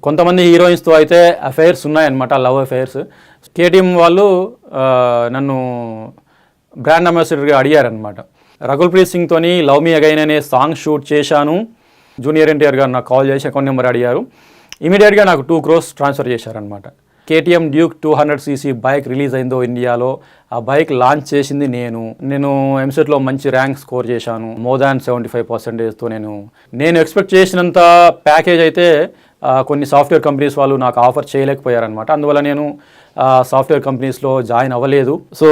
కొంతమంది హీరోయిన్స్తో అయితే అఫైర్స్ ఉన్నాయన్నమాట, లవ్ అఫైర్స్. కేటీఎం వాళ్ళు నన్ను బ్రాండ్ అంబాసిడర్గా అడిగారనమాట. రకుల్ ప్రీత్ సింగ్తోని లవ్ మీ అగైన్ అనే సాంగ్ షూట్ చేశాను. జూనియర్ ఎన్టీఆర్ గారు నాకు కాల్ చేసి అకౌంట్ నెంబర్ అడిగారు. ఇమీడియట్గా నాకు 2 crores ట్రాన్స్ఫర్ చేశారనమాట. KTM Duke 200cc bike release అయిందో ఇండియాలో, ఆ బైక్ లాంచ్ చేసింది నేను ఎంసెట్లో మంచి ర్యాంక్ స్కోర్ చేశాను. మోర్ దాన్ 75%తో నేను ఎక్స్పెక్ట్ చేసినంత ప్యాకేజ్ అయితే కొన్ని సాఫ్ట్వేర్ కంపెనీస్ వాళ్ళు నాకు ఆఫర్ చేయలేకపోయారనమాట. అందువల్ల నేను సాఫ్ట్వేర్ కంపెనీస్లో జాయిన్ అవ్వలేదు. సో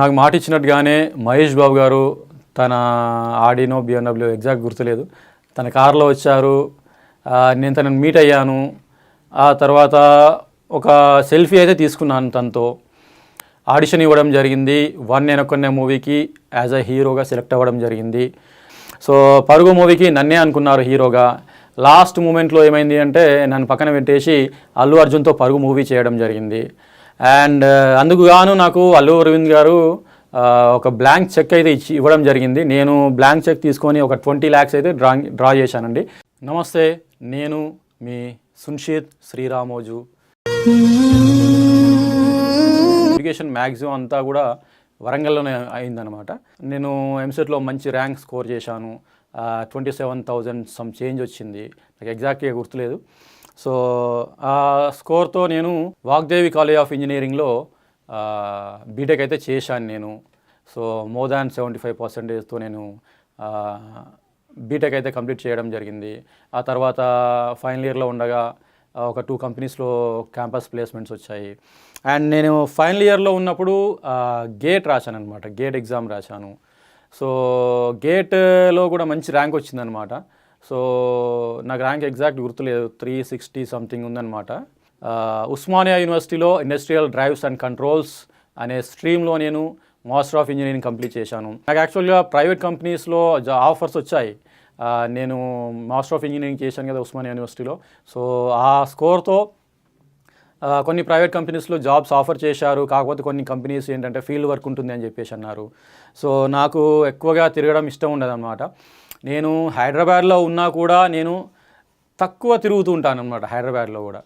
నాకు మాట ఇచ్చినట్టుగానే మహేష్ బాబు గారు తన ఆడినో BMW ఎగ్జాక్ట్ గుర్తులేదు, తన కార్లో వచ్చారు. నేను తనని మీట్ అయ్యాను. ఆ తర్వాత ఒక సెల్ఫీ అయితే తీసుకున్నాను తనతో. ఆడిషన్ ఇవ్వడం జరిగింది. నేను ఒక్కనే మూవీకి యాజ్ అ హీరోగా సెలెక్ట్ అవ్వడం జరిగింది. సో పరుగు మూవీకి నన్నే అనుకున్నారు హీరోగా. లాస్ట్ మూమెంట్లో ఏమైంది అంటే నన్ను పక్కన పెట్టేసి అల్లు అర్జున్తో పరుగు మూవీ చేయడం జరిగింది. అండ్ అందుకు గాను నాకు అల్లు అరవింద్ గారు ఒక బ్లాంక్ చెక్ అయితే ఇవ్వడం జరిగింది. నేను బ్లాంక్ చెక్ తీసుకొని ఒక 20 lakhs అయితే డ్రా చేశానండి. నమస్తే, నేను మీ సున్షిత్ శ్రీరామోజు. ఎడ్యుకేషన్ మ్యాక్సిమం అంతా కూడా వరంగల్లోనే అయిందనమాట. నేను ఎంసెట్లో మంచి ర్యాంక్ స్కోర్ చేశాను. 27,000 సమ్ చేంజ్ వచ్చింది, నాకు ఎగ్జాక్ట్గా గుర్తులేదు. సో ఆ స్కోర్తో నేను వాగ్దేవి కాలేజ్ ఆఫ్ ఇంజనీరింగ్లో బీటెక్ అయితే చేశాను నేను. సో మోర్ దాన్ 75%తో బీటెక్ అయితే కంప్లీట్ చేయడం జరిగింది. ఆ తర్వాత ఫైనల్ ఇయర్లో ఉండగా ఒక 2 కంపెనీస్లో క్యాంపస్ ప్లేస్మెంట్స్ వచ్చాయి. అండ్ నేను ఫైనల్ ఇయర్లో ఉన్నప్పుడు గేట్ రాశాను అనమాట, గేట్ ఎగ్జామ్ రాశాను. సో గేట్లో కూడా మంచి ర్యాంక్ వచ్చిందనమాట. సో నాకు ర్యాంక్ ఎగ్జాక్ట్ గుర్తులేదు, 360 సంథింగ్ ఉందన్నమాట. ఉస్మానియా యూనివర్సిటీలో ఇండస్ట్రియల్ డ్రైవ్స్ అండ్ కంట్రోల్స్ అనే స్ట్రీమ్లో నేను మాస్టర్ ఆఫ్ ఇంజనీరింగ్ కంప్లీట్ చేశాను. నాకు యాక్చువల్గా ప్రైవేట్ కంపెనీస్లో ఆఫర్స్ వచ్చాయి. నేను మాస్టర్ ఆఫ్ ఇంజనీరింగ్ చేశాను కదా ఉస్మానియా యూనివర్సిటీలో. సో ఆ స్కోర్తో కొన్ని ప్రైవేట్ కంపెనీస్లో జాబ్స్ ఆఫర్ చేశారు. కాకపోతే కొన్ని కంపెనీస్ ఏంటంటే ఫీల్డ్ వర్క్ ఉంటుంది అని చెప్పేసి అన్నారు. సో నాకు ఎక్కువగా తిరగడం ఇష్టం ఉండదన్నమాట. నేను హైదరాబాద్లో ఉన్నా కూడా నేను తక్కువ తిరుగుతూ ఉంటాను అనమాట. హైదరాబాద్లో కూడా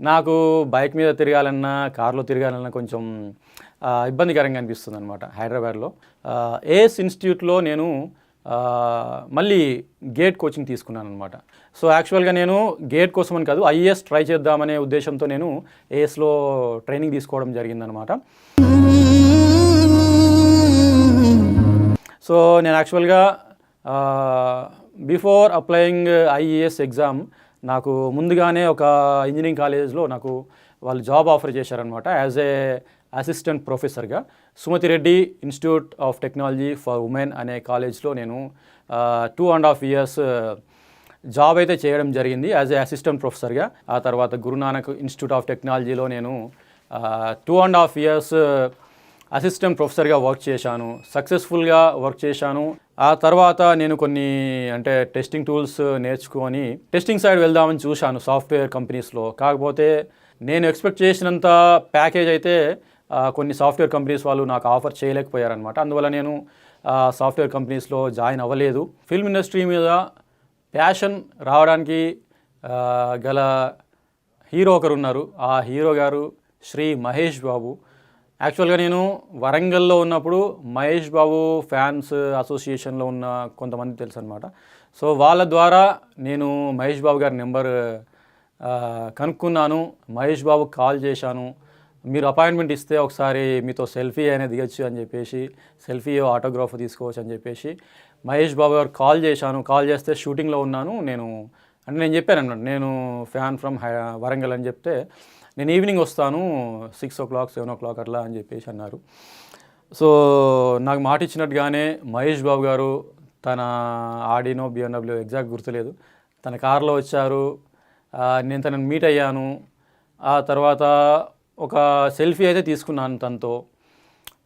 నాకు బైక్ మీద తిరగాలన్నా కార్లో తిరగాలన్నా కొంచెం ఇబ్బందికరంగా అనిపిస్తుంది అనమాట. హైదరాబాద్లో ఏఎస్ ఇన్స్టిట్యూట్లో నేను మళ్ళీ గేట్ కోచింగ్ తీసుకున్నాను అనమాట. సో యాక్చువల్గా నేను గేట్ కోసం అని కాదు, ఐఏఎస్ ట్రై చేద్దామనే ఉద్దేశంతో నేను ఏఎస్లో ట్రైనింగ్ తీసుకోవడం జరిగిందనమాట. సో నేను యాక్చువల్గా బిఫోర్ అప్లయింగ్ ఐఏఎస్ ఎగ్జామ్ నాకు ముందుగానే ఒక ఇంజనీరింగ్ కాలేజ్లో నాకు వాళ్ళు జాబ్ ఆఫర్ చేశారనమాట యాజ్ ఏ అసిస్టెంట్ ప్రొఫెసర్గా. Sumathi Reddy institute of technology for women అనే కాలేజ్లో నేను 2.5 years జాబ్ అయితే చేయడం జరిగింది యాజ్ ఏ అసిస్టెంట్ ప్రొఫెసర్గా. ఆ తర్వాత గురునానక్ ఇన్స్టిట్యూట్ ఆఫ్ టెక్నాలజీలో నేను 2.5 years అసిస్టెంట్ ప్రొఫెసర్గా వర్క్ చేశాను. సక్సెస్ఫుల్గా వర్క్ చేశాను. ఆ తర్వాత నేను కొన్ని టెస్టింగ్ టూల్స్ నేర్చుకొని టెస్టింగ్ సైడ్ వెళ్దామని చూశాను సాఫ్ట్వేర్ కంపెనీస్లో. కాకపోతే నేను ఎక్స్పెక్ట్ చేసినంత ప్యాకేజ్ అయితే కొన్ని సాఫ్ట్వేర్ కంపెనీస్ వాళ్ళు నాకు ఆఫర్ చేయలేకపోయారనమాట. అందువల్ల నేను సాఫ్ట్వేర్ కంపెనీస్లో జాయిన్ అవ్వలేదు. ఫిల్మ్ ఇండస్ట్రీ మీద ప్యాషన్ రావడానికి గల హీరో ఒకరు ఉన్నారు. ఆ హీరో గారు శ్రీ మహేష్ బాబు. యాక్చువల్గా నేను వరంగల్లో ఉన్నప్పుడు మహేష్ బాబు ఫ్యాన్స్ అసోసియేషన్లో ఉన్న కొంతమంది తెలుసు అనమాట. సో వాళ్ళ ద్వారా నేను మహేష్ బాబు గారి నెంబర్ కనుక్కున్నాను. మహేష్ బాబుకి కాల్ చేశాను. మీరు అపాయింట్మెంట్ ఇస్తే ఒకసారి మీతో సెల్ఫీ అనేది దిగచ్చు అని చెప్పేసి, సెల్ఫీ ఆటోగ్రాఫ్ తీసుకోవచ్చు అని చెప్పేసి మహేష్ బాబు గారు కాల్ చేశాను. కాల్ చేస్తే షూటింగ్లో ఉన్నాను నేను చెప్పాను అన్నమాట, నేను ఫ్యాన్ ఫ్రమ్ వరంగల్ అని చెప్తే నేను ఈవినింగ్ వస్తాను 6 o'clock 7 o'clock అట్లా అని చెప్పేసి అన్నారు. సో నాకు మాట ఇచ్చినట్టుగానే మహేష్ బాబు గారు తన ఆడినో BMW ఎగ్జాక్ట్ గుర్తులేదు, తన కార్లో వచ్చారు. నేను తనని మీట్ అయ్యాను. ఆ తర్వాత ఒక సెల్ఫీ అయితే తీసుకున్నాను తనతో.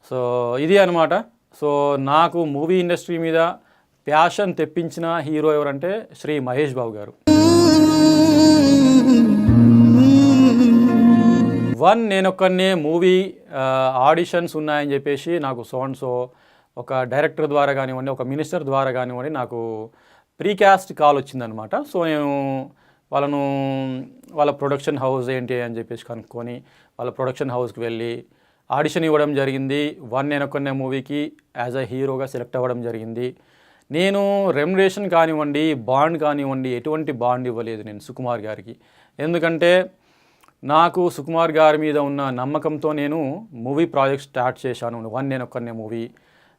సో ఇది అనమాట. సో నాకు మూవీ ఇండస్ట్రీ మీద ప్యాషన్ తెప్పించిన హీరో ఎవరంటే శ్రీ మహేష్ బాబు గారు. నేనొక్కనే మూవీ ఆడిషన్స్ ఉన్నాయని చెప్పేసి నాకు సో ఒక డైరెక్టర్ ద్వారా కానివ్వండి, ఒక మినిస్టర్ ద్వారా కానివ్వండి నాకు ప్రీకాస్ట్ కాల్ వచ్చిందనమాట. సో నేను వాళ్ళను వాళ్ళ ప్రొడక్షన్ హౌస్ ఏంటి అని చెప్పేసి కనుక్కొని వాళ్ళ ప్రొడక్షన్ హౌస్కి వెళ్ళి ఆడిషన్ ఇవ్వడం జరిగింది. నేను ఒక్కనే మూవీకి యాజ్ అ హీరోగా సెలెక్ట్ అవ్వడం జరిగింది. నేను రెమ్యునరేషన్ కానివ్వండి, బాండ్ కానివ్వండి, ఎటువంటి బాండ్ ఇవ్వలేదు నేను సుకుమార్ గారికి. ఎందుకంటే నాకు సుకుమార్ గారి మీద ఉన్న నమ్మకంతో నేను మూవీ ప్రాజెక్ట్ స్టార్ట్ చేశాను. నేను ఒక్కనే మూవీ.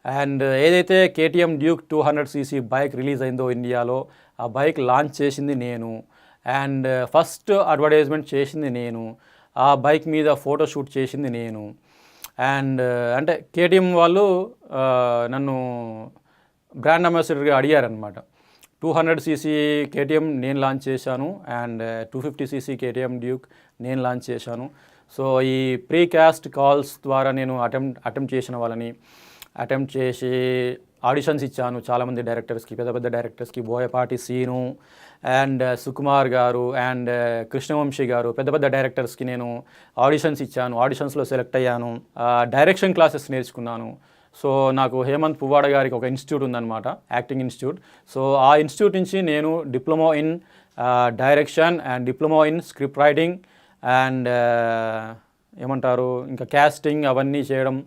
అండ్ ఏదైతే KTM Duke 200cc bike release అయిందో ఇండియాలో, ఆ బైక్ లాంచ్ చేసింది నేను. అండ్ ఫస్ట్ అడ్వర్టైజ్మెంట్ చేసింది నేను. ఆ బైక్ మీద ఫోటోషూట్ చేసింది నేను. అండ్ అంటే కేటీఎం వాళ్ళు నన్ను బ్రాండ్ అంబాసిడర్గా అడిగారనమాట. 200cc కేటీఎం నేను లాంచ్ చేశాను. అండ్ 250cc కేటీఎం డ్యూక్ నేను లాంచ్ చేశాను. సో ఈ ప్రీ కాస్ట్ కాల్స్ ద్వారా నేను అటెంప్ట్ చేసిన వాళ్ళని అటెంప్ట్ చేసి ఆడిషన్స్ ఇచ్చాను చాలామంది డైరెక్టర్స్కి, పెద్ద పెద్ద డైరెక్టర్స్కి, బోయపాటి సీను అండ్ సుకుమార్ గారు అండ్ కృష్ణవంశీ గారు, పెద్ద పెద్ద డైరెక్టర్స్కి నేను ఆడిషన్స్ ఇచ్చాను. ఆడిషన్స్లో సెలెక్ట్ అయ్యాను. డైరెక్షన్ క్లాసెస్ నేర్చుకున్నాను. సో నాకు హేమంత్ పువ్వాడ గారికి ఒక ఇన్స్టిట్యూట్ ఉందన్నమాట, యాక్టింగ్ ఇన్స్టిట్యూట్. సో ఆ ఇన్స్టిట్యూట్ నుంచి నేను diploma in direction and diploma in script writing and ఏమంటారు ఇంకా క్యాస్టింగ్ అవన్నీ చేయడం,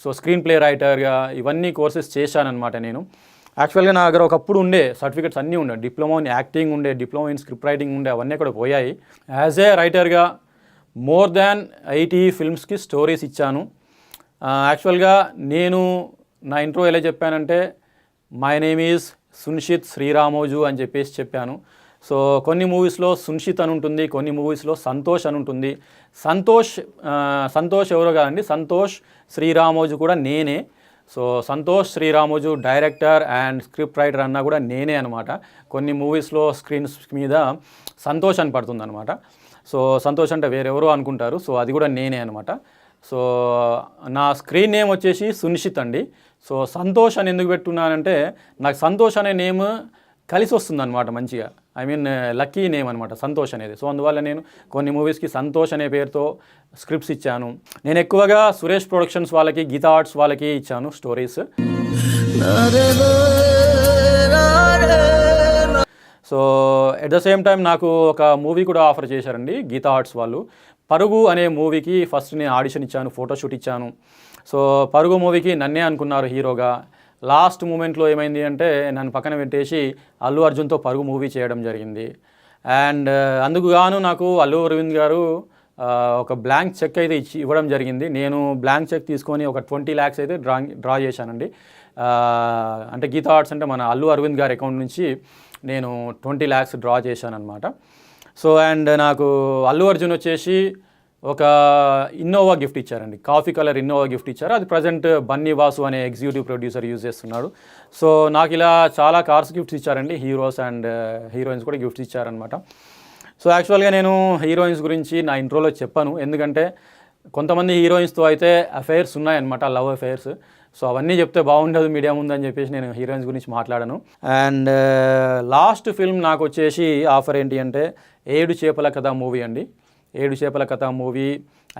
సో స్క్రీన్ ప్లే రైటర్గా ఇవన్నీ కోర్సెస్ చేశానన్నమాట నేను. యాక్చువల్గా నా దగ్గర ఒకప్పుడు ఉండే సర్టిఫికెట్స్ అన్నీ ఉండే, డిప్లొమా ఇన్ యాక్టింగ్ ఉండే, డిప్లొమా ఇన్ స్క్రిప్ట్ రైటింగ్ ఉండే, అవన్నీ కూడా పోయాయి. యాజ్ ఏ రైటర్గా మోర్ దాన్ 80 ఫిల్మ్స్కి స్టోరీస్ ఇచ్చాను. యాక్చువల్గా నేను నా ఇంట్రో ఎలా చెప్పానంటే మై నేమ్ ఈజ్ సున్షిత్ శ్రీరామోజు అని చెప్పాను. సో కొన్ని మూవీస్లో సున్షిత్ అని ఉంటుంది, కొన్ని మూవీస్లో సంతోష్ అని ఉంటుంది. సంతోష్ ఎవరో కాదండి, సంతోష్ శ్రీరామోజు కూడా నేనే. So Santosh Sriramoju director and script writer అన్నా కూడా నేనే అనమాట. కొన్ని మూవీస్లో స్క్రీన్స్ మీద సంతోష్ అని పడుతుంది అనమాట. సో సంతోష్ అంటే వేరెవరో అనుకుంటారు, సో అది కూడా నేనే అనమాట. సో నా స్క్రీన్ నేమ్ వచ్చేసి సున్షిత్ అండి. సో సంతోష్ అని ఎందుకు పెట్టున్నానంటే నాకు సంతోష్ అనే నేమ్ కలిసి వస్తుంది అనమాట మంచిగా. ఐ మీన్ లక్కీ నేమ్ అనమాట సంతోష్ అనేది. సో అందువల్ల నేను కొన్ని మూవీస్కి సంతోష్ అనే పేరుతో స్క్రిప్ట్స్ ఇచ్చాను. నేను ఎక్కువగా సురేష్ ప్రొడక్షన్స్ వాళ్ళకి, గీతా ఆర్ట్స్ వాళ్ళకి ఇచ్చాను stories. So at the same time నాకు ఒక మూవీ కూడా ఆఫర్ చేశారండి గీతా ఆర్ట్స్ వాళ్ళు. పరుగు అనే మూవీకి ఫస్ట్ నేను ఆడిషన్ ఇచ్చాను, ఫోటోషూట్ ఇచ్చాను. సో పరుగు మూవీకి నన్నే అనుకున్నారు హీరోగా. లాస్ట్ మూమెంట్లో ఏమైంది అంటే నన్ను పక్కన పెట్టేసి అల్లు అర్జున్తో పరుగు మూవీ చేయడం జరిగింది. అండ్ అందుకు గాను నాకు అల్లు అరవింద్ గారు ఒక బ్లాంక్ చెక్ అయితే ఇవ్వడం జరిగింది. నేను బ్లాంక్ చెక్ తీసుకొని ఒక 20 lakhs అయితే డ్రా చేశానండి. అంటే గీతా ఆర్ట్స్ అంటే మన అల్లు అరవింద్ గారి అకౌంట్ నుంచి నేను 20 lakhs డ్రా చేశాను అనమాట. సో అండ్ నాకు అల్లు అర్జున్ వచ్చేసి ఒక ఇన్నోవా గిఫ్ట్ ఇచ్చారండి, కాఫీ కలర్ ఇన్నోవా గిఫ్ట్ ఇచ్చారు. అది ప్రజెంట్ బన్నీ వాసు అనే ఎగ్జిక్యూటివ్ ప్రొడ్యూసర్ యూజ్ చేస్తున్నాడు. సో నాకు ఇలా చాలా కార్స్ గిఫ్ట్స్ ఇచ్చారండి, హీరోస్ అండ్ హీరోయిన్స్ కూడా గిఫ్ట్స్ ఇచ్చారనమాట. సో యాక్చువల్గా నేను హీరోయిన్స్ గురించి నా ఇంట్రోలో చెప్పాను, ఎందుకంటే కొంతమంది హీరోయిన్స్తో అయితే అఫైర్స్ ఉన్నాయన్నమాట, లవ్ అఫైర్స్. సో అవన్నీ చెప్తే బాగుండదు మీడియా ముందని చెప్పేసి నేను హీరోయిన్స్ గురించి మాట్లాడాను. అండ్ లాస్ట్ ఫిల్మ్ నాకు వచ్చేసి ఆఫర్ ఏంటి అంటే 7 చేపల కథ మూవీ అండి. 7 చేపల కథ మూవీ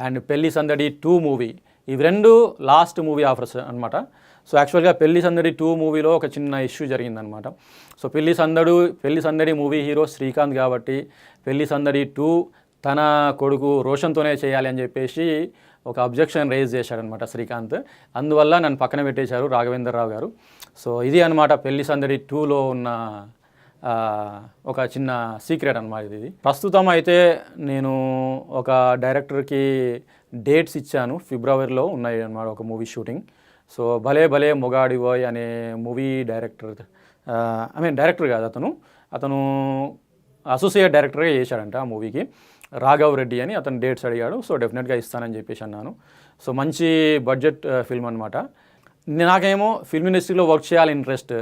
అండ్ పెళ్లి సందడి 2 మూవీ, ఇవి 2 లాస్ట్ మూవీ ఆఫర్స్ అనమాట. సో యాక్చువల్గా పెళ్లి సందడి 2 మూవీలో ఒక చిన్న ఇష్యూ జరిగిందనమాట. సో పెళ్లి సందడి మూవీ హీరో శ్రీకాంత్ కాబట్టి పెళ్లి సందడి 2 తన కొడుకు రోషన్తోనే చేయాలి అని చెప్పేసి ఒక అబ్జెక్షన్ రేజ్ చేశాడనమాట శ్రీకాంత్. అందువల్ల నన్ను పక్కన పెట్టేశారు రాఘవేంద్రరావు గారు. సో ఇది అనమాట పెళ్లి సందడి 2లో ఉన్న ఒక చిన్న సీక్రెట్ అనమాట ఇది. ప్రస్తుతం అయితే నేను ఒక డైరెక్టర్కి డేట్స్ ఇచ్చాను, ఫిబ్రవరిలో ఉన్నాయి అన్నమాట ఒక మూవీ షూటింగ్. సో భలే భలే మొగాడివోయ్ అనే మూవీ డైరెక్టర్, డైరెక్టర్ కాదు అతను అసోసియేట్ డైరెక్టర్గా చేశాడంట ఆ మూవీకి, రాఘవ్ రెడ్డి అని. అతను డేట్స్ అడిగాడు, సో డెఫినెట్గా ఇస్తానని చెప్పేసి అన్నాను. సో మంచి బడ్జెట్ ఫిల్మ్ అనమాట. నాకేమో ఫిల్మ్ ఇండస్ట్రీలో వర్క్ చేయాలి ఇంట్రెస్ట్,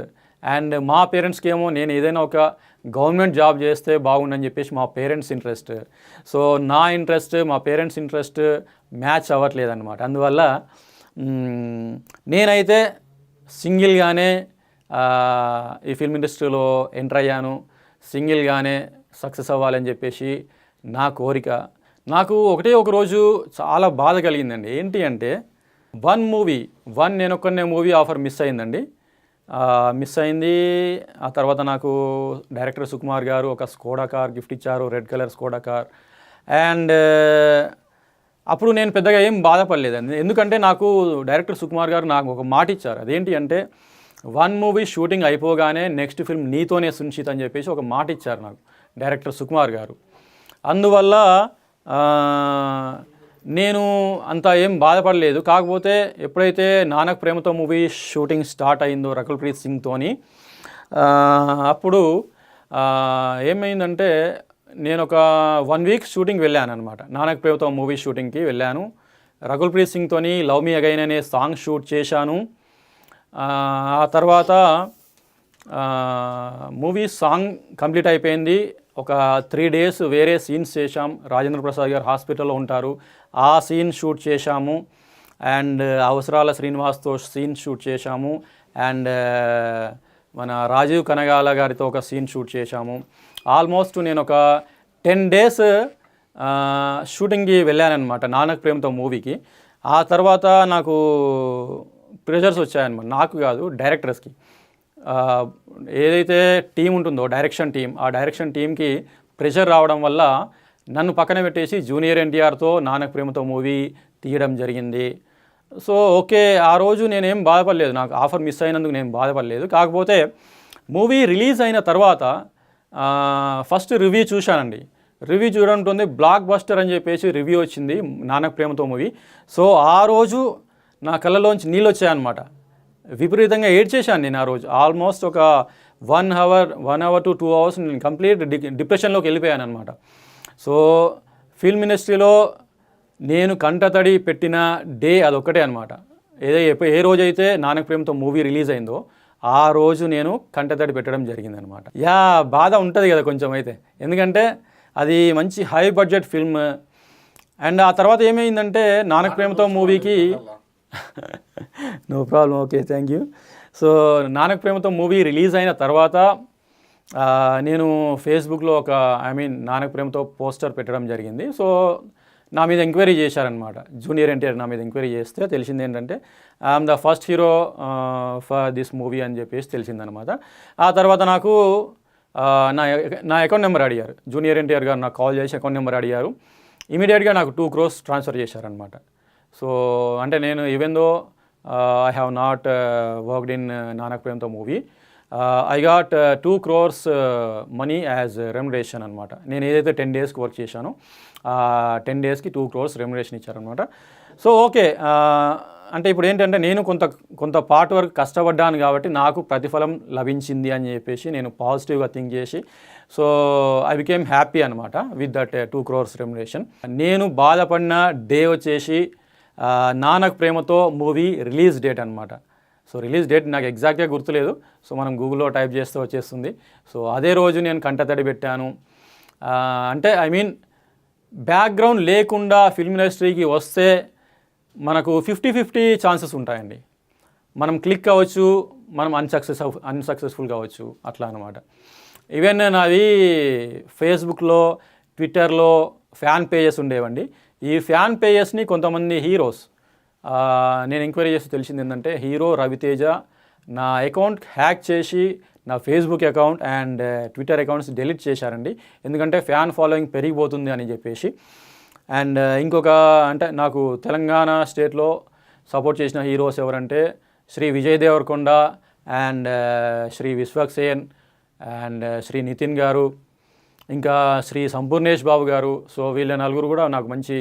అండ్ మా పేరెంట్స్కి ఏమో నేను ఏదైనా ఒక గవర్నమెంట్ జాబ్ చేస్తే బాగుండని చెప్పేసి మా పేరెంట్స్ ఇంట్రెస్ట్. సో నా ఇంట్రెస్ట్ మా పేరెంట్స్ ఇంట్రెస్ట్ మ్యాచ్ అవ్వట్లేదన్నమాట. అందువల్ల నేనైతే సింగిల్గానే ఈ ఫిల్మ్ ఇండస్ట్రీలో ఎంటర్ అయ్యాను, సింగిల్గానే సక్సెస్ అవ్వాలని చెప్పేసి నా కోరిక. నాకు ఒక రోజు చాలా బాధ కలిగిందండి. ఏంటి అంటే నేను ఒక్కనే మూవీ ఆఫర్ మిస్ అయిందండి. మిస్ అయింది. ఆ తర్వాత నాకు డైరెక్టర్ సుకుమార్ గారు ఒక స్కోడా కార్ గిఫ్ట్ ఇచ్చారు, red colour Skoda car. And అప్పుడు నేను పెద్దగా ఏం బాధపడలేదండి, ఎందుకంటే నాకు డైరెక్టర్ సుకుమార్ గారు నాకు ఒక మాట ఇచ్చారు. అదేంటి అంటే, 1 మూవీ షూటింగ్ అయిపోగానే నెక్స్ట్ ఫిల్మ్ నీతోనే సున్షిత్ అని చెప్పేసి ఒక మాట ఇచ్చారు నాకు డైరెక్టర్ సుకుమార్ గారు. అందువల్ల నేను అంత ఏం బాధపడలేదు. కాకపోతే ఎప్పుడైతే Nanak Prematho movie shooting start అయిందో రకుల్ ప్రీత్ సింగ్తోని, అప్పుడు ఏమైందంటే నేను ఒక 1 వీక్ షూటింగ్ వెళ్ళాను అనమాట. నానక్ ప్రేమతో మూవీ షూటింగ్కి వెళ్ళాను. రకుల్ ప్రీత్ సింగ్తోని లవ్ మీ అగైన్ అనే సాంగ్ షూట్ చేశాను. ఆ తర్వాత మూవీ సాంగ్ కంప్లీట్ అయిపోయింది. ఒక 3 డేస్ వేరే సీన్స్ చేశాం. రాజేంద్ర ప్రసాద్ గారు హాస్పిటల్లో ఉంటారు, ఆ సీన్ షూట్ చేశాము. అండ్ అవసరాల శ్రీనివాస్తో సీన్ షూట్ చేశాము. అండ్ మన రాజీవ్ కనగాల గారితో ఒక సీన్ షూట్ చేశాము. ఆల్మోస్ట్ నేను ఒక 10 డేస్ షూటింగ్కి వెళ్ళానమాట నానక్ ప్రేమతో మూవీకి. ఆ తర్వాత నాకు ప్రెషర్స్ వచ్చాయన్నమాట, నాకు కాదు డైరెక్టర్స్కి. ఏదైతే టీం ఉంటుందో డైరెక్షన్ టీం, ఆ డైరెక్షన్ టీంకి ప్రెషర్ రావడం వల్ల నన్ను పక్కన పెట్టేసి జూనియర్ ఎన్టీఆర్తో నానక్ ప్రేమతో మూవీ తీయడం జరిగింది. సో ఓకే, ఆ రోజు నేనేం బాధపడలేదు, నాకు ఆఫర్ మిస్ అయినందుకు నేను బాధపడలేదు. కాకపోతే మూవీ రిలీజ్ అయిన తర్వాత ఫస్ట్ రివ్యూ చూశానండి. రివ్యూ చూడడం బ్లాక్ బస్టర్ అని చెప్పేసి రివ్యూ వచ్చింది నానక్ ప్రేమతో మూవీ. సో ఆ రోజు నా కళ్ళలోంచి నీళ్ళు వచ్చాయన్నమాట. విపరీతంగా ఏడ్చేశాను నేను ఆ రోజు. ఆల్మోస్ట్ ఒక 1 అవర్ to 2 అవర్స్ నేను కంప్లీట్ డిప్రెషన్లోకి వెళ్ళిపోయాను అనమాట. సో ఫిల్మ్ ఇండస్ట్రీలో నేను కంటతడి పెట్టిన డే అదొక్కటే అనమాట. ఏ రోజైతే నానక్ ప్రేమతో మూవీ రిలీజ్ అయిందో ఆ రోజు నేను కంటతడి పెట్టడం జరిగిందనమాట. బాధ ఉంటుంది కదా కొంచెం అయితే, ఎందుకంటే అది మంచి హై బడ్జెట్ ఫిల్మ్. అండ్ ఆ తర్వాత ఏమైందంటే నానక్ ప్రేమతో మూవీకి no problem, okay, thank you. So Nannaku Prematho movie release అయిన తర్వాత నేను ఫేస్బుక్లో నానక్ ప్రేమతో పోస్టర్ పెట్టడం జరిగింది. సో నా మీద ఎంక్వైరీ చేశారనమాట. జూనియర్ ఎన్టీఆర్ నా మీద ఎంక్వైరీ చేస్తే తెలిసింది ఏంటంటే I'm the first hero for this movie అని చెప్పేసి తెలిసిందనమాట. ఆ తర్వాత నాకు నా అకౌంట్ నెంబర్ అడిగారు. జూనియర్ ఎన్టీఆర్ గారు నాకు కాల్ చేసి అకౌంట్ నెంబర్ అడిగారు. ఇమీడియట్గా నాకు 2 crores ట్రాన్స్ఫర్ చేశారనమాట. సో అంటే నేను even though I have not worked in Nannaku Prematho movie, I got 2 crores money as remuneration అనమాట. నేను ఏదైతే 10 డేస్కి వర్క్ చేశానో 10 డేస్కి 2 crores రెమ్యునరేషన్ ఇచ్చారనమాట. సో ఓకే, అంటే ఇప్పుడు ఏంటంటే నేను కొంత పార్ట్ వరకు కష్టపడ్డాను కాబట్టి నాకు ప్రతిఫలం లభించింది అని చెప్పేసి నేను పాజిటివ్గా థింక్ చేసి, సో ఐ బికేమ్ హ్యాపీ అనమాట విత్ దట్ 2 crores రెమ్యునరేషన్. నేను బాధపడిన డే వచ్చేసి Nanak Prematho movie release date అనమాట. సో రిలీజ్ డేట్ నాకు ఎగ్జాక్ట్గా గుర్తులేదు, సో మనం గూగుల్లో టైప్ చేస్తే వచ్చేస్తుంది. సో అదే రోజు నేను కంటతడి పెట్టాను. అంటే బ్యాక్గ్రౌండ్ లేకుండా ఫిల్మ్ ఇండస్ట్రీకి వస్తే మనకు 50-50 ఛాన్సెస్ ఉంటాయండి. మనం క్లిక్ అవ్వచ్చు, మనం అన్సక్సెస్ఫుల్ కావచ్చు, అట్లా అనమాట. ఈవెన్ నాది ఫేస్బుక్లో, ట్విట్టర్లో ఫ్యాన్ పేజెస్ ఉండేవండి. ఈ ఫ్యాన్ పేజెస్ని కొంతమంది హీరోస్, నేను ఎంక్వైరీ చేసి తెలిసింది ఏంటంటే హీరో రవితేజ నా అకౌంట్ హ్యాక్ చేసి నా Facebook account and Twitter accounts delete చేశారండి. ఎందుకంటే ఫ్యాన్ ఫాలోయింగ్ పెరిగిపోతుంది అని చెప్పేసి. అండ్ ఇంకొక అంటే నాకు తెలంగాణ స్టేట్లో సపోర్ట్ చేసిన హీరోస్ ఎవరంటే శ్రీ విజయ్ దేవరకొండ అండ్ శ్రీ విశ్వక్ సేన్ అండ్ శ్రీ నితిన్ గారు, ఇంకా శ్రీ సంపూర్ణేష్ బాబు గారు. సో వీళ్ళ నలుగురు కూడా నాకు మంచి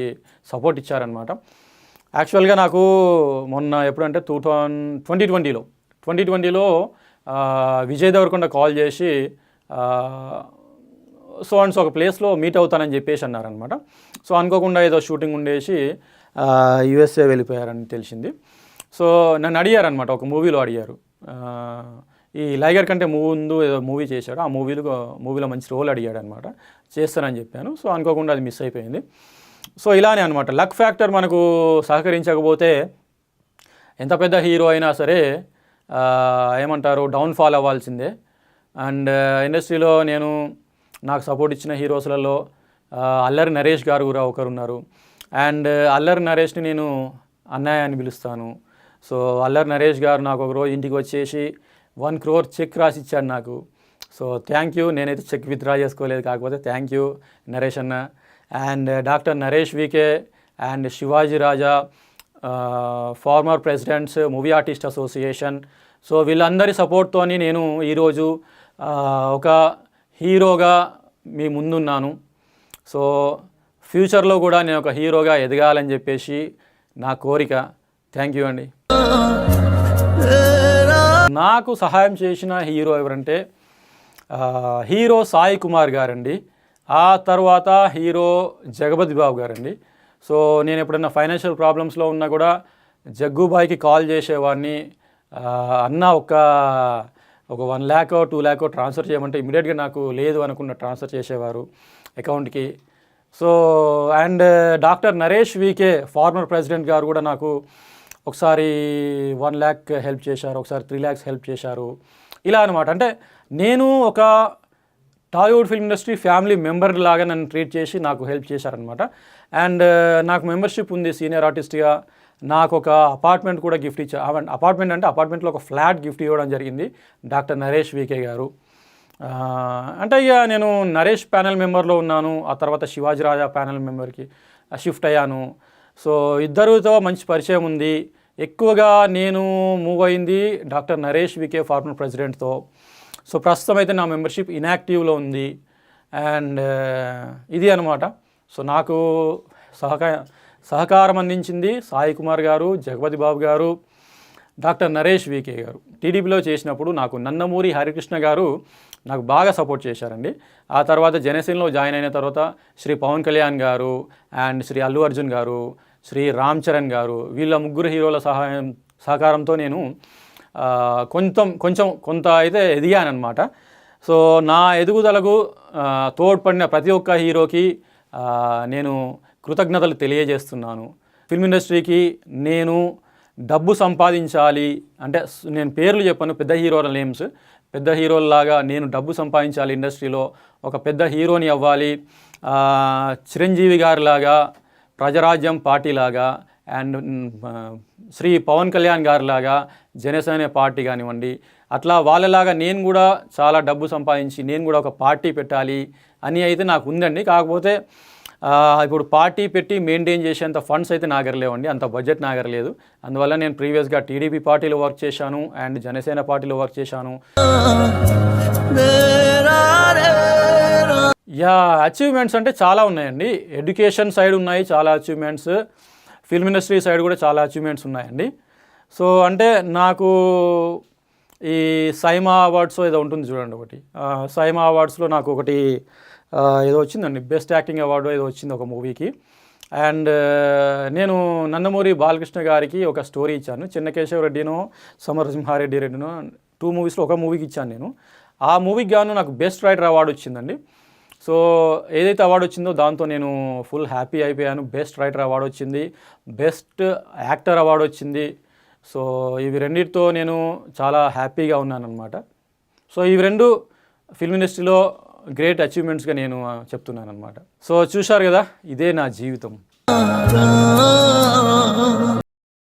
సపోర్ట్ ఇచ్చారనమాట. యాక్చువల్గా నాకు మొన్న ఎప్పుడంటే 2020లో విజయ్ దేవరకొండ కాల్ చేసి సో ఒక ప్లేస్లో మీట్ అవుతానని చెప్పేసి అన్నారనమాట. సో అనుకోకుండా ఏదో షూటింగ్ ఉండేసి యుఎస్ఏ వెళ్ళిపోయారని తెలిసింది. సో నన్ను అడిగారనమాట, ఒక మూవీలో అడిగారు. ఈ లైగర్ కంటే ముందు ఏదో మూవీ చేశాడు, ఆ మూవీలో మంచి రోల్ అడిగాడు అనమాట. చేస్తానని చెప్పాను. సో అనుకోకుండా అది మిస్ అయిపోయింది. సో ఇలానే అనమాట, లక్ ఫ్యాక్టర్ మనకు సహకరించకపోతే ఎంత పెద్ద హీరో అయినా సరే డౌన్ఫాల్ అవ్వాల్సిందే. అండ్ ఇండస్ట్రీలో నాకు సపోర్ట్ ఇచ్చిన హీరోస్లలో అల్లరి నరేష్ గారు కూడా ఒకరున్నారు. అండ్ అల్లరి నరేష్ని నేను అన్నయ్య అని పిలుస్తాను. సో అల్లరి నరేష్ గారు నాకు ఒకరోజు ఇంటికి వచ్చేసి 1 crore చెక్ రాసి ఇచ్చాడు నాకు. So thank you. నేనైతే చెక్ విత్డ్రా చేసుకోలేదు, కాకపోతే థ్యాంక్ యూ నరేష్ అన్న. And doctor Naresh VK and Sivaji Raja, former presidents, movie artist association. So వీళ్ళందరి సపోర్ట్తో నేను ఈరోజు ఒక హీరోగా మీ ముందున్నాను. సో ఫ్యూచర్లో కూడా నేను ఒక హీరోగా ఎదగాలని చెప్పేసి నా కోరిక. థ్యాంక్ యూ అండి. నాకు సహాయం చేసిన హీరో ఎవరంటే హీరో సాయి కుమార్ గారండి. ఆ తర్వాత హీరో జగపతి బాబు గారండి. సో నేను ఎప్పుడన్నా ఫైనాన్షియల్ ప్రాబ్లమ్స్లో ఉన్నా కూడా జగ్గుబాయికి కాల్ చేసేవాడిని. అన్న ఒక 1 lakh 2 lakh ట్రాన్స్ఫర్ చేయమంటే ఇమీడియట్గా నాకు లేదు అనుకున్న ట్రాన్స్ఫర్ చేసేవారు అకౌంట్కి. So and doctor Naresh VK former president garu కూడా నాకు ఒకసారి 1 lakh హెల్ప్ చేశారు, ఒకసారి 3 lakhs హెల్ప్ చేశారు. ఇలా అనమాట. అంటే నేను ఒక Tollywood film industry family member లాగా నన్ను ట్రీట్ చేసి నాకు హెల్ప్ చేశారనమాట. అండ్ నాకు మెంబర్షిప్ ఉంది సీనియర్ ఆర్టిస్ట్గా. నాకు ఒక అపార్ట్మెంట్ కూడా గిఫ్ట్ ఇచ్చారు. అపార్ట్మెంట్ అంటే అపార్ట్మెంట్లో ఒక ఫ్లాట్ గిఫ్ట్ ఇవ్వడం జరిగింది డాక్టర్ నరేష్ వికే గారు. అంటే ఇక నేను నరేష్ ప్యానెల్ మెంబర్లో ఉన్నాను. ఆ తర్వాత శివాజీ రాజా ప్యానెల్ మెంబర్కి షిఫ్ట్ అయ్యాను. సో ఇద్దరితో మంచి పరిచయం ఉంది. ఎక్కువగా నేను మూవ్ అయింది డాక్టర్ నరేష్ వికే ఫార్మర్ ప్రెసిడెంట్తో. సో ప్రస్తుతం అయితే నా మెంబర్షిప్ ఇన్యాక్టివ్లో ఉంది. అండ్ ఇది అనమాట. సో నాకు సహకారం అందించింది సాయి కుమార్ గారు, జగపతి బాబు గారు, డాక్టర్ నరేష్ వికే గారు. టీడీపీలో చేసినప్పుడు నాకు నందమూరి హరికృష్ణ గారు నాకు బాగా సపోర్ట్ చేశారండి. ఆ తర్వాత జనసేనలో జాయిన్ అయిన తర్వాత శ్రీ పవన్ కళ్యాణ్ గారు అండ్ శ్రీ అల్లు అర్జున్ గారు, శ్రీ రామ్ చరణ్ గారు, వీళ్ళ ముగ్గురు హీరోల సహకారంతో నేను కొంత అయితే ఎదిగానమాట. సో నా ఎదుగుదలకు తోడ్పడిన ప్రతి ఒక్క హీరోకి నేను కృతజ్ఞతలు తెలియజేస్తున్నాను. ఫిల్మ్ ఇండస్ట్రీకి నేను డబ్బు సంపాదించాలి అంటే, నేను పేర్లు చెప్పను, పెద్ద హీరోల నేమ్స్, పెద్ద హీరోల్లాగా నేను డబ్బు సంపాదించాలి, ఇండస్ట్రీలో ఒక పెద్ద హీరోని అవ్వాలి, చిరంజీవి గారిలాగా, ప్రజారాజ్యం పార్టీలాగా, అండ్ శ్రీ పవన్ కళ్యాణ్ గారిలాగా జనసేన పార్టీ కానివ్వండి, అట్లా వాళ్ళలాగా నేను కూడా చాలా డబ్బు సంపాదించి నేను కూడా ఒక పార్టీ పెట్టాలి అని అయితే నాకు ఉందండి. కాకపోతే ఇప్పుడు పార్టీ పెట్టి మెయింటైన్ చేసేంత ఫండ్స్ అయితే నా దగ్గర లేవండి, అంత బడ్జెట్ నా దగ్గర లేదు. అందువల్ల నేను ప్రీవియస్గా టీడీపీ పార్టీలో వర్క్ చేశాను అండ్ జనసేన పార్టీలో వర్క్ చేశాను. అచీవ్మెంట్స్ అంటే చాలా ఉన్నాయండి. ఎడ్యుకేషన్ సైడ్ ఉన్నాయి చాలా అచీవ్మెంట్స్, ఫిల్మ్ ఇండస్ట్రీ సైడ్ కూడా చాలా అచీవ్మెంట్స్ ఉన్నాయండి. సో అంటే నాకు ఈ సైమా అవార్డ్స్ ఏదో ఉంటుంది చూడండి, ఒకటి సైమా అవార్డ్స్లో నాకు ఒకటి ఏదో వచ్చిందండి, బెస్ట్ యాక్టింగ్ అవార్డు ఏదో వచ్చింది ఒక మూవీకి. అండ్ నేను నందమూరి బాలకృష్ణ గారికి ఒక స్టోరీ ఇచ్చాను, చిన్నకేశవరెడ్డినో సమరసింహారెడ్డి రెడ్డినో 2 మూవీస్లో ఒక మూవీకి ఇచ్చాను నేను. ఆ మూవీకి గాను నాకు బెస్ట్ రైటర్ అవార్డు వచ్చిందండి. సో ఏదైతే అవార్డు వచ్చిందో దాంతో నేను ఫుల్ హ్యాపీ అయిపోయాను. బెస్ట్ రైటర్ అవార్డు వచ్చింది, బెస్ట్ యాక్టర్ అవార్డు వచ్చింది. సో ఇవి రెండింటితో నేను చాలా హ్యాపీగా ఉన్నాను అనమాట. సో ఇవి రెండు ఫిల్మ్ ఇండస్ట్రీలో గ్రేట్ అచీవ్మెంట్స్గా నేను చెప్తున్నాను అనమాట. సో చూశారు కదా, ఇదే నా జీవితం.